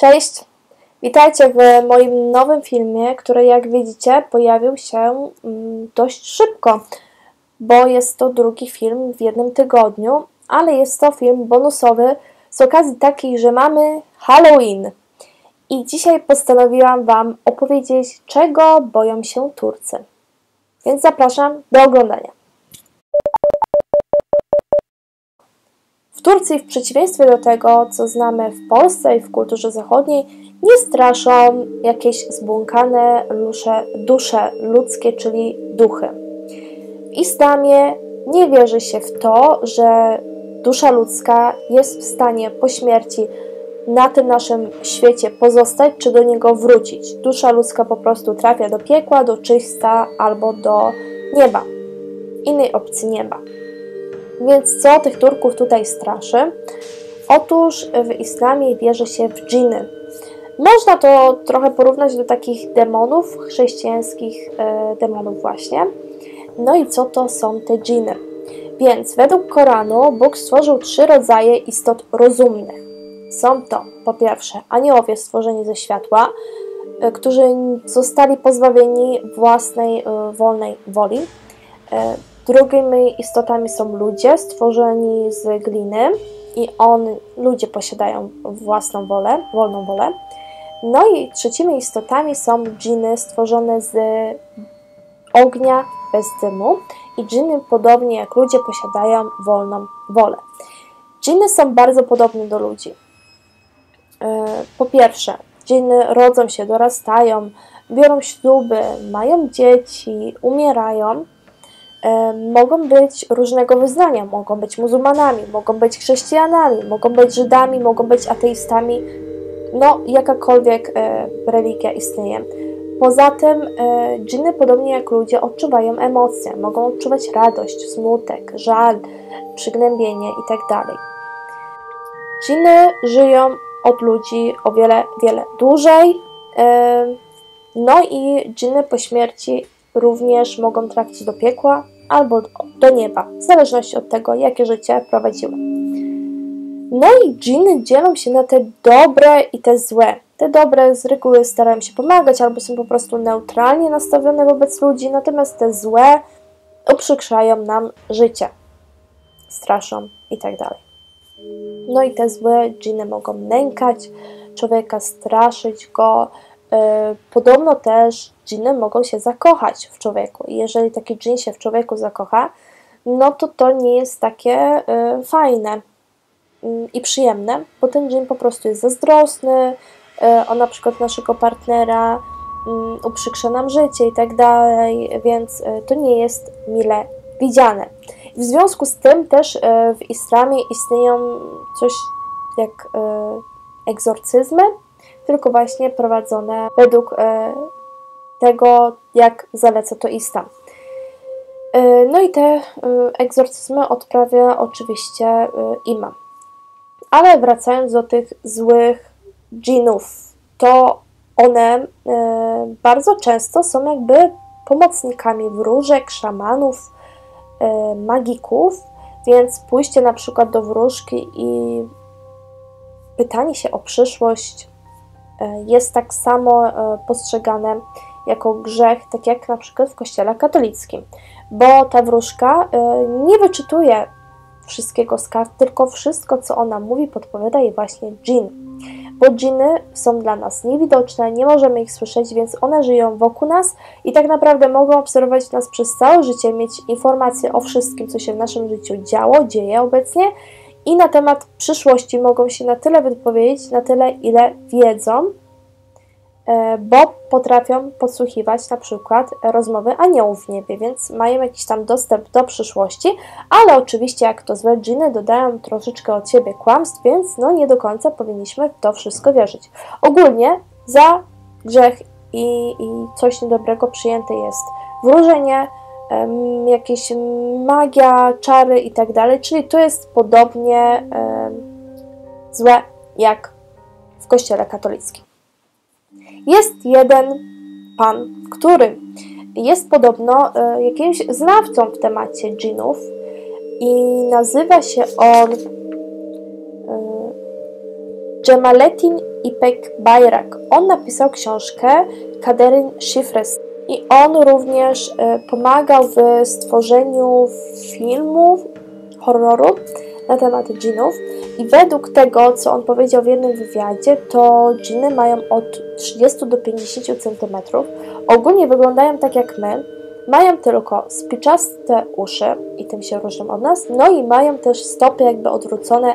Cześć! Witajcie w moim nowym filmie, który jak widzicie pojawił się dość szybko, bo jest to drugi film w jednym tygodniu, ale jest to film bonusowy z okazji takiej, że mamy Halloween. I dzisiaj postanowiłam Wam opowiedzieć, czego boją się Turcy. Więc zapraszam do oglądania. W Turcji, w przeciwieństwie do tego, co znamy w Polsce i w kulturze zachodniej, nie straszą jakieś zbłąkane dusze ludzkie, czyli duchy. W islamie nie wierzy się w to, że dusza ludzka jest w stanie po śmierci na tym naszym świecie pozostać, czy do niego wrócić. Dusza ludzka po prostu trafia do piekła, do czyśćca albo do nieba. Innej opcji nie ma. Więc co tych Turków tutaj straszy? Otóż w islamie wierzy się w dżiny. Można to trochę porównać do takich demonów, chrześcijańskich demonów właśnie. No i co to są te dżiny? Więc według Koranu Bóg stworzył 3 rodzaje istot rozumnych. Są to po pierwsze aniołowie stworzeni ze światła, którzy zostali pozbawieni własnej wolnej woli. Drugimi istotami są ludzie stworzeni z gliny i ludzie posiadają własną wolę, wolną wolę. No i trzecimi istotami są dżiny stworzone z ognia bez dymu i dżiny podobnie jak ludzie posiadają wolną wolę. Dżiny są bardzo podobne do ludzi. Po pierwsze, dżiny rodzą się, dorastają, biorą śluby, mają dzieci, umierają. Mogą być różnego wyznania, mogą być muzułmanami, mogą być chrześcijanami, mogą być Żydami, mogą być ateistami, no jakakolwiek religia istnieje. Poza tym dżiny, podobnie jak ludzie, odczuwają emocje, mogą odczuwać radość, smutek, żal, przygnębienie itd. Dżiny żyją od ludzi o wiele, wiele dłużej, no i dżiny po śmierci również mogą trafić do piekła albo do nieba, w zależności od tego, jakie życie prowadziły. No i dżiny dzielą się na te dobre i te złe. Te dobre z reguły starają się pomagać albo są po prostu neutralnie nastawione wobec ludzi, natomiast te złe uprzykrzają nam życie, straszą itd. No i te złe dżiny mogą nękać człowieka, straszyć go. Podobno też dżiny mogą się zakochać w człowieku. I jeżeli taki dżin się w człowieku zakocha, no to nie jest takie fajne i przyjemne, bo ten dżin po prostu jest zazdrosny, on na przykład naszego partnera uprzykrza nam życie i tak dalej, więc to nie jest mile widziane. W związku z tym też w islamie istnieją coś jak egzorcyzmy, tylko właśnie prowadzone według tego, jak zaleca to islam. No i te egzorcyzmy odprawia oczywiście imam. Ale wracając do tych złych dżinów, to one bardzo często są jakby pomocnikami wróżek, szamanów, magików, więc pójście na przykład do wróżki i pytanie się o przyszłość jest tak samo postrzegane jako grzech, tak jak na przykład w kościele katolickim, bo ta wróżka nie wyczytuje wszystkiego z kart, tylko wszystko, co ona mówi, podpowiada jej właśnie dżin, bo dżiny są dla nas niewidoczne, nie możemy ich słyszeć, więc one żyją wokół nas i tak naprawdę mogą obserwować nas przez całe życie, mieć informacje o wszystkim, co się w naszym życiu dzieje obecnie i na temat przyszłości mogą się na tyle wypowiedzieć, na tyle, ile wiedzą, bo potrafią podsłuchiwać na przykład rozmowy aniołów w niebie, więc mają jakiś tam dostęp do przyszłości, ale oczywiście jak to złe dżiny dodają troszeczkę od siebie kłamstw, więc no nie do końca powinniśmy w to wszystko wierzyć. Ogólnie za grzech i coś niedobrego przyjęte jest wróżenie, jakieś magia, czary i tak dalej, czyli to jest podobnie złe jak w kościele katolickim. Jest jeden pan, który jest podobno jakimś znawcą w temacie dżinów i nazywa się on Dżemaleddin İpek Bayrak. On napisał książkę Kaderin Şifresi i on również pomagał w stworzeniu filmu horroru na temat dżinów i według tego, co on powiedział w jednym wywiadzie, to dżiny mają od 30 do 50 cm. Ogólnie wyglądają tak jak my, mają tylko spiczaste uszy i tym się różnią od nas, no i mają też stopy jakby odwrócone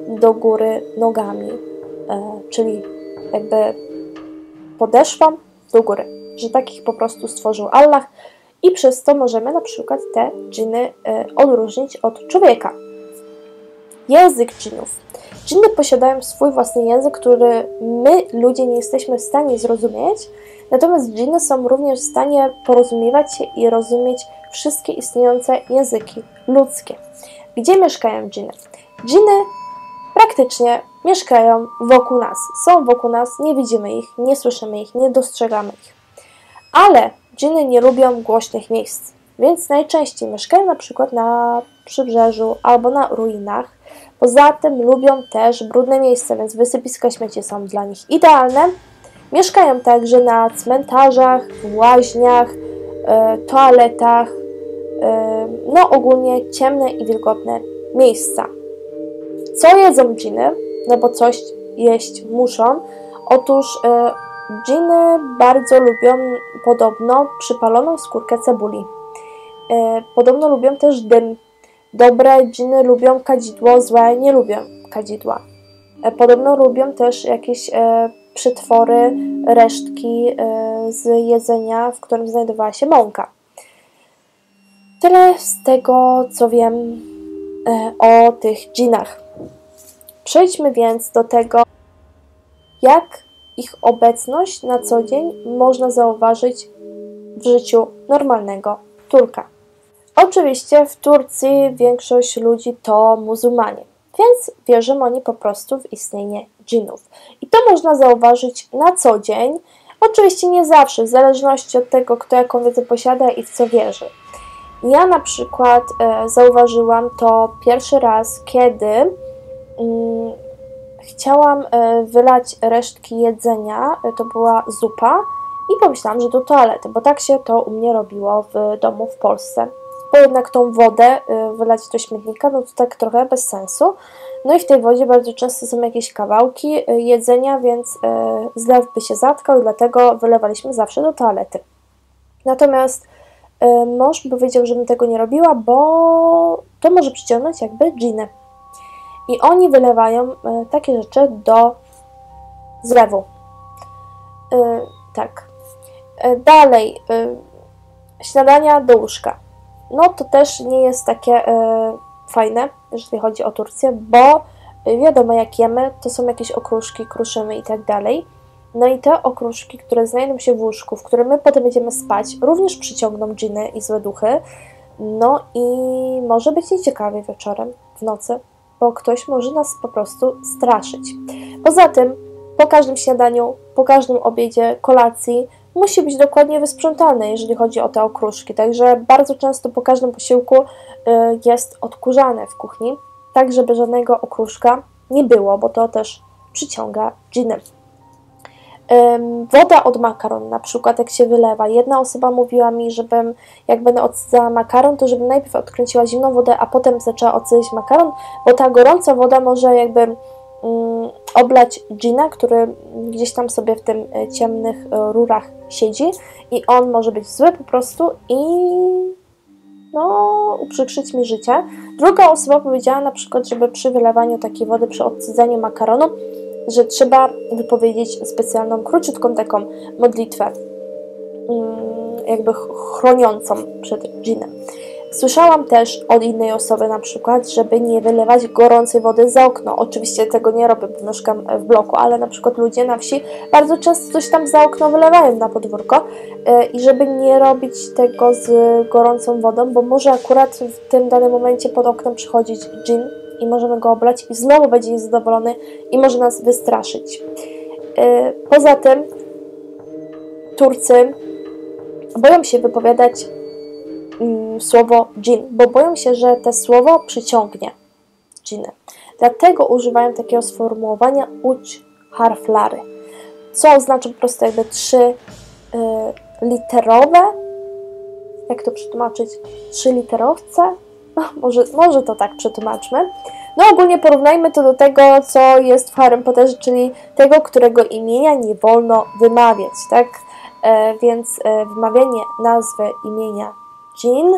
do góry nogami, czyli jakby podeszwą do góry, że takich po prostu stworzył Allah i przez to możemy na przykład te dżiny odróżnić od człowieka. Język dżinów. Dżiny posiadają swój własny język, który my, ludzie, nie jesteśmy w stanie zrozumieć, natomiast dżiny są również w stanie porozumiewać się i rozumieć wszystkie istniejące języki ludzkie. Gdzie mieszkają dżiny? Dżiny praktycznie mieszkają wokół nas. Są wokół nas, nie widzimy ich, nie słyszymy ich, nie dostrzegamy ich. Ale dżiny nie lubią głośnych miejsc, więc najczęściej mieszkają na przykład na przybrzeżu albo na ruinach. Poza tym lubią też brudne miejsca, więc wysypiska śmieci są dla nich idealne. Mieszkają także na cmentarzach, w łaźniach, toaletach, no ogólnie ciemne i wilgotne miejsca. Co jedzą dżiny? No bo coś jeść muszą. Otóż dżiny bardzo lubią podobno przypaloną skórkę cebuli. Podobno lubią też dym. Dobre dżiny lubią kadzidło, złe nie lubią kadzidła. Podobno lubią też jakieś przetwory, resztki z jedzenia, w którym znajdowała się mąka. Tyle z tego, co wiem o tych dżinach. Przejdźmy więc do tego, jak ich obecność na co dzień można zauważyć w życiu normalnego Turka. Oczywiście w Turcji większość ludzi to muzułmanie, więc wierzą oni po prostu w istnienie dżinów. I to można zauważyć na co dzień, oczywiście nie zawsze, w zależności od tego, kto jaką wiedzę posiada i w co wierzy. Ja na przykład zauważyłam to pierwszy raz, kiedy chciałam wylać resztki jedzenia, to była zupa i pomyślałam, że do toalety, bo tak się to u mnie robiło w domu w Polsce. Bo jednak tą wodę wylać do śmietnika, no to tak trochę bez sensu. No i w tej wodzie bardzo często są jakieś kawałki jedzenia, więc zlew by się zatkał, dlatego wylewaliśmy zawsze do toalety. Natomiast mąż powiedział, żebym tego nie robiła, bo to może przyciągnąć jakby dżiny. I oni wylewają takie rzeczy do zlewu. Tak. Dalej. Śniadania do łóżka. No to też nie jest takie fajne, jeżeli chodzi o Turcję, bo wiadomo, jak jemy, to są jakieś okruszki, kruszymy i tak dalej. No i te okruszki, które znajdą się w łóżku, w którym my potem będziemy spać, również przyciągną dżiny i złe duchy. No i może być nieciekawie wieczorem, w nocy, bo ktoś może nas po prostu straszyć. Poza tym, po każdym śniadaniu, po każdym obiedzie, kolacji musi być dokładnie wysprzątane, jeżeli chodzi o te okruszki. Także bardzo często po każdym posiłku jest odkurzane w kuchni, tak żeby żadnego okruszka nie było, bo to też przyciąga dżiny. Woda od makaron, na przykład jak się wylewa. Jedna osoba mówiła mi, żebym, jak będę odsydzała makaron, to żebym najpierw odkręciła zimną wodę, a potem zaczęła odsydzać makaron, bo ta gorąca woda może jakby oblać dżina, który gdzieś tam sobie w tym ciemnych rurach siedzi i on może być zły po prostu i no, uprzykrzyć mi życie. Druga osoba powiedziała na przykład, żeby przy wylewaniu takiej wody, przy odsydzaniu makaronu, że trzeba wypowiedzieć specjalną, króciutką taką modlitwę, jakby chroniącą przed dżinem. Słyszałam też od innej osoby na przykład, żeby nie wylewać gorącej wody za okno. Oczywiście tego nie robię, bo mieszkam w bloku, ale na przykład ludzie na wsi bardzo często coś tam za okno wylewają na podwórko i żeby nie robić tego z gorącą wodą, bo może akurat w tym danym momencie pod oknem przychodzić dżin i możemy go oblać i znowu będzie niezadowolony i może nas wystraszyć. Poza tym Turcy boją się wypowiadać słowo dżin, bo boją się, że to słowo przyciągnie dżiny. Dlatego używają takiego sformułowania udź harflary, co oznacza po prostu jakby 3 literowe, jak to przetłumaczyć, 3 literowce? Może to tak przetłumaczmy. No ogólnie porównajmy to do tego, co jest w Harrym Potterze, czyli tego, którego imienia nie wolno wymawiać, tak? Więc wymawianie nazwy imienia Jean,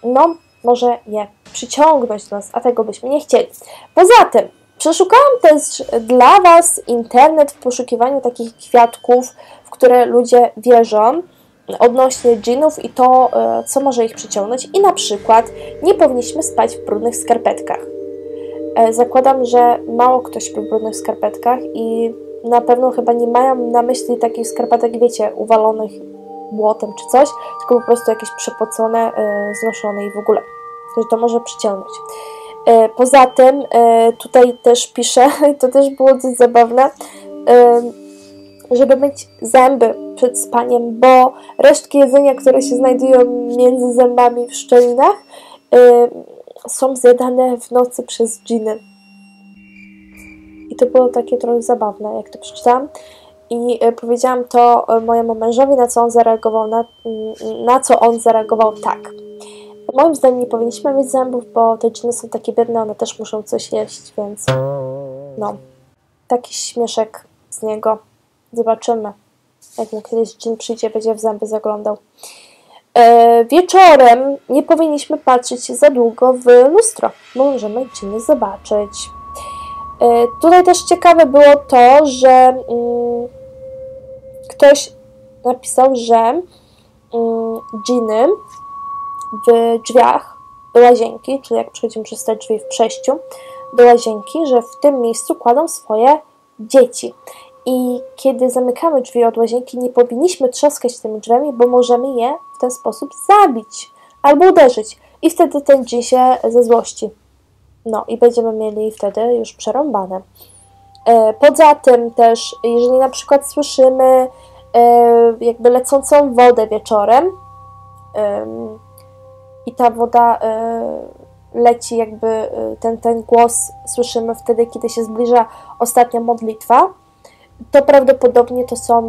no może je przyciągnąć do nas, a tego byśmy nie chcieli. Poza tym, przeszukałam też dla Was internet w poszukiwaniu takich kwiatków, w które ludzie wierzą, odnośnie dżinów i to, co może ich przyciągnąć. I na przykład nie powinniśmy spać w brudnych skarpetkach. Zakładam, że mało kto śpi w brudnych skarpetkach i na pewno chyba nie mają na myśli takich skarpetek, wiecie, uwalonych błotem czy coś, tylko po prostu jakieś przepocone, znoszone i w ogóle. Że to może przyciągnąć. Poza tym tutaj też piszę, i to też było dość zabawne, żeby myć zęby przed spaniem, bo resztki jedzenia, które się znajdują między zębami w szczelinach, są zjadane w nocy przez dżiny. I to było takie trochę zabawne, jak to przeczytałam. I powiedziałam to mojemu mężowi, na co on zareagował tak. Moim zdaniem nie powinniśmy mieć zębów, bo te dżiny są takie biedne, one też muszą coś jeść, więc no, taki śmieszek z niego. Zobaczymy, jak mu kiedyś dżin przyjdzie, będzie w zęby zaglądał. Wieczorem nie powinniśmy patrzeć za długo w lustro, bo możemy dżiny zobaczyć. Tutaj też ciekawe było to, że ktoś napisał, że dżiny w drzwiach do łazienki, czyli jak przechodzimy przez te drzwi w przejściu do łazienki, że w tym miejscu kładą swoje dzieci. I kiedy zamykamy drzwi od łazienki, nie powinniśmy trzaskać tymi drzwiami, bo możemy je w ten sposób zabić albo uderzyć. I wtedy ten dżin się ze złości. No i będziemy mieli wtedy już przerąbane. Poza tym też, jeżeli na przykład słyszymy jakby lecącą wodę wieczorem i ta woda leci jakby, ten głos słyszymy wtedy, kiedy się zbliża ostatnia modlitwa, to prawdopodobnie to są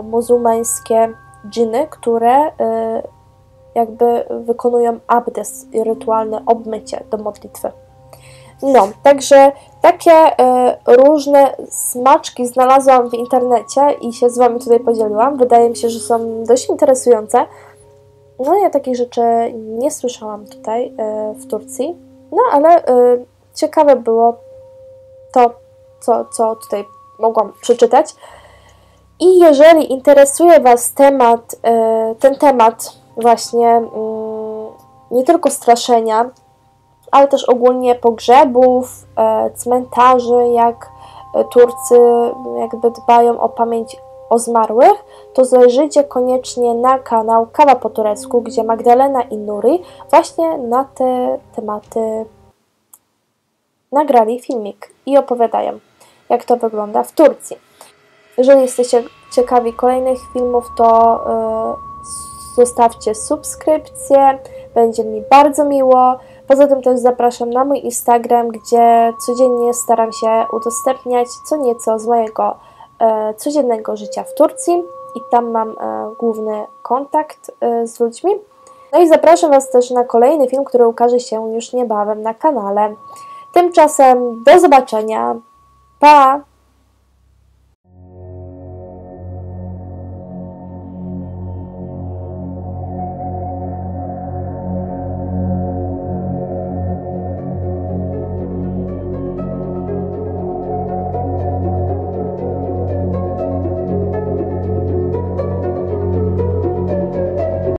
muzułmańskie dżiny, które jakby wykonują abdes i rytualne obmycie do modlitwy. No, także takie różne smaczki znalazłam w internecie i się z Wami tutaj podzieliłam. Wydaje mi się, że są dość interesujące. No, ja takich rzeczy nie słyszałam tutaj w Turcji, no ale ciekawe było to, co tutaj mogłam przeczytać. I jeżeli interesuje Was ten temat właśnie nie tylko straszenia, ale też ogólnie pogrzebów, cmentarzy, jak Turcy jakby dbają o pamięć o zmarłych, to zajrzyjcie koniecznie na kanał Kawa po turecku, gdzie Magdalena i Nuri właśnie na te tematy nagrali filmik i opowiadają, jak to wygląda w Turcji. Jeżeli jesteście ciekawi kolejnych filmów, to zostawcie subskrypcję, będzie mi bardzo miło. Poza tym też zapraszam na mój Instagram, gdzie codziennie staram się udostępniać co nieco z mojego codziennego życia w Turcji i tam mam główny kontakt z ludźmi. No i zapraszam Was też na kolejny film, który ukaże się już niebawem na kanale. Tymczasem do zobaczenia. Pa!